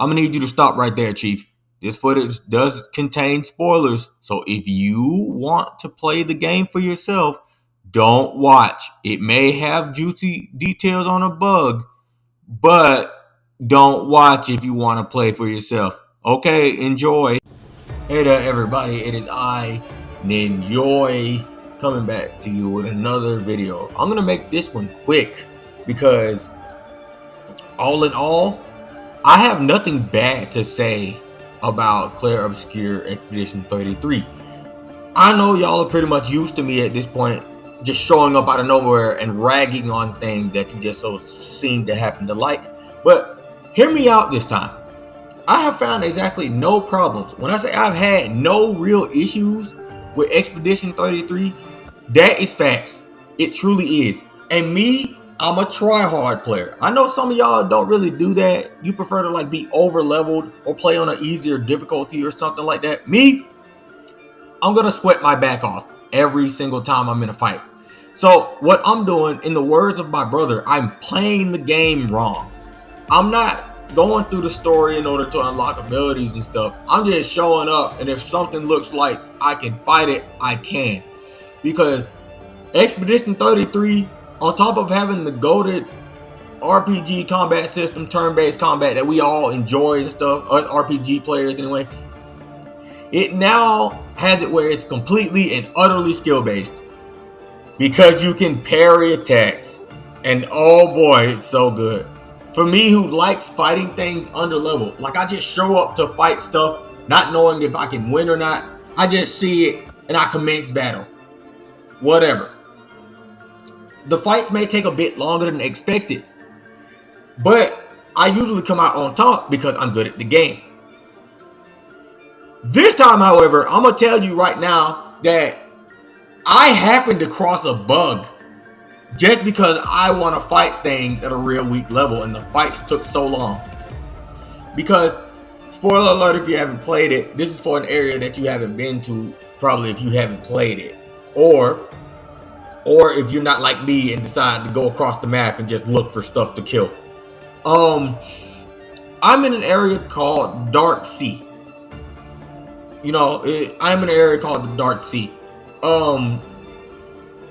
I'm gonna need you to stop right there, Chief. This footage does contain spoilers, so if you want to play the game for yourself, don't watch. It may have juicy details on a bug, but don't watch if you want to play for yourself. Okay, enjoy. Hey there, everybody. It is I, Ninjoy, coming back to you with another video. I'm gonna make this one quick because, all in all, I have nothing bad to say about Clair Obscur Expedition 33. I know y'all are pretty much used to me at this point, just showing up out of nowhere and ragging on things that you just so seem to happen to like. But hear me out this time. I have found exactly no problems. When I say I've had no real issues with Expedition 33, that is facts. It truly is. And me, I'm a try-hard player. I know some of y'all don't really do that. You prefer to like be over-leveled or play on an easier difficulty or something like that. Me, I'm gonna sweat my back off every single time I'm in a fight. So what I'm doing, in the words of my brother, I'm playing the game wrong. I'm not going through the story in order to unlock abilities and stuff. I'm just showing up, and if something looks like I can fight it, I can. Because Expedition 33, on top of having the goated RPG combat system, turn-based combat that we all enjoy and stuff, RPG players anyway, it now has it where it's completely and utterly skill-based. Because you can parry attacks. And oh boy, it's so good. For me, who likes fighting things under level, like I just show up to fight stuff, not knowing if I can win or not. I just see it and I commence battle. Whatever. The fights may take a bit longer than expected, but I usually come out on top because I'm good at the game. This time, however, I'm going to tell you right now that I happened to cross a bug just because I want to fight things at a real weak level, and the fights took so long. Because, spoiler alert if you haven't played it, this is for an area that you haven't been to, probably if you haven't played it. Or if you're not like me and decide to go across the map and just look for stuff to kill. I'm in an area called Dark Sea. You know, I'm in an area called the Dark Sea.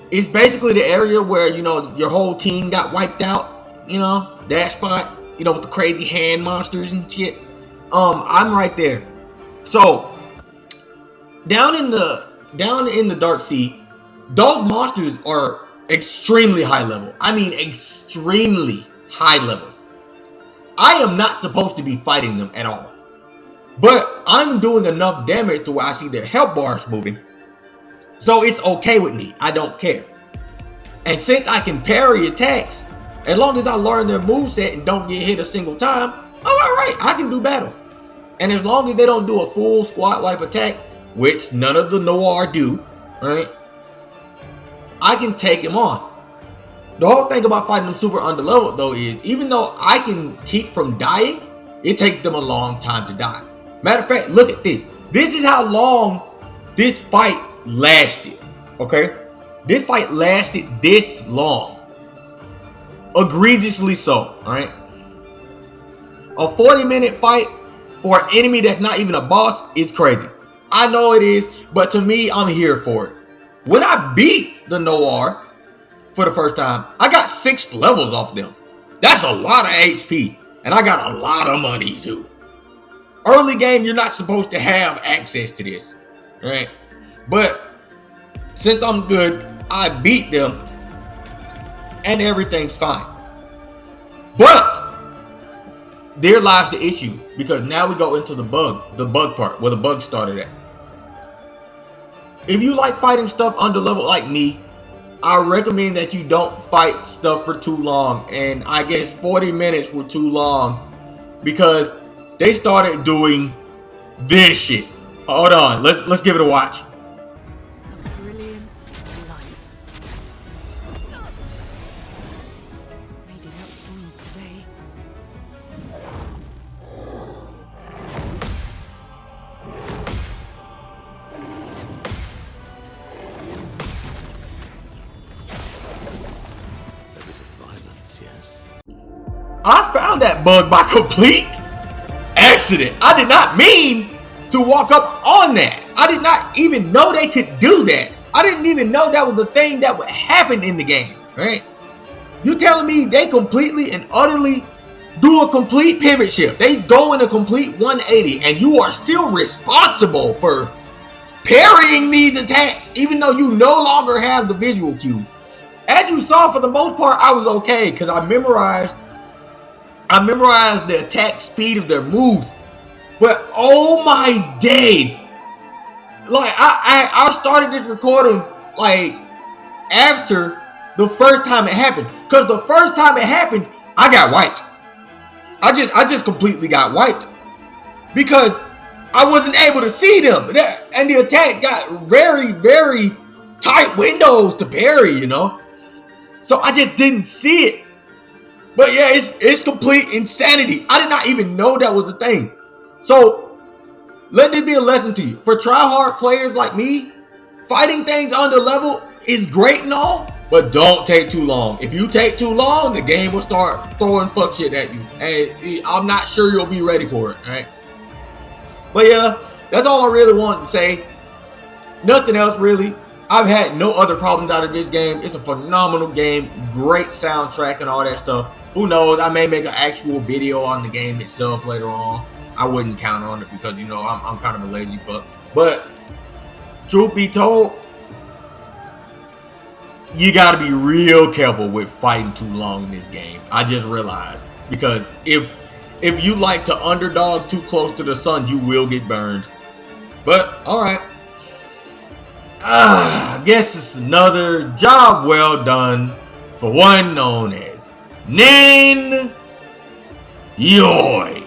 It's basically the area where, you know, your whole team got wiped out, you know, that spot, you know, with the crazy hand monsters and shit. I'm right there. So down in the Dark Sea, those monsters are extremely high level. I mean, extremely high level. I am not supposed to be fighting them at all. But I'm doing enough damage to where I see their health bars moving. So it's okay with me. I don't care. And since I can parry attacks, as long as I learn their moveset and don't get hit a single time, I'm alright. I can do battle. And as long as they don't do a full squad wipe attack, which none of the Noir do, right? I can take him on. The whole thing about fighting them super underleveled though is, even though I can keep from dying, it takes them a long time to die. Matter of fact, look at this. This is how long this fight lasted. Okay? This fight lasted this long. Egregiously so, alright? A 40-minute fight for an enemy that's not even a boss is crazy. I know it is, but to me, I'm here for it. When I beat the Noir for the first time, I got 6 levels off them. That's a lot of HP, and I got a lot of money too. Early game, you're not supposed to have access to this, right? But since I'm good, I beat them, and everything's fine. But there lies the issue, because now we go into the bug part, where the bug started at. If you like fighting stuff under level like me, I recommend that you don't fight stuff for too long. And I guess 40 minutes were too long because they started doing this shit. Hold on, let's give it a watch. A brilliant light. They did not swans today. That is a violence, yes. I found that bug by complete accident. I did not mean to walk up on that. I did not even know they could do that. I didn't even know that was the thing that would happen in the game, right? You telling me they completely and utterly do a complete pivot shift. They go in a complete 180 and you are still responsible for parrying these attacks, even though you no longer have the visual cue. As you saw, for the most part, I was okay because I memorized the attack speed of their moves. But oh my days, like I started this recording like after the first time it happened, because the first time it happened, I got wiped. I just completely got wiped because I wasn't able to see them, and the attack got very, very tight windows to parry, you know. So I just didn't see it. But yeah, it's complete insanity. I did not even know that was a thing. So let this be a lesson to you. For try-hard players like me, fighting things under level is great and all, but don't take too long. If you take too long, the game will start throwing fuck shit at you. And I'm not sure you'll be ready for it, right? But yeah, that's all I really wanted to say. Nothing else really. I've had no other problems out of this game. It's a phenomenal game. Great soundtrack and all that stuff. Who knows? I may make an actual video on the game itself later on. I wouldn't count on it because, you know, I'm kind of a lazy fuck. But truth be told, you got to be real careful with fighting too long in this game. I just realized, because if you like to underdog too close to the sun, you will get burned. But all right. I guess it's another job well done for one known as Nin Yoi.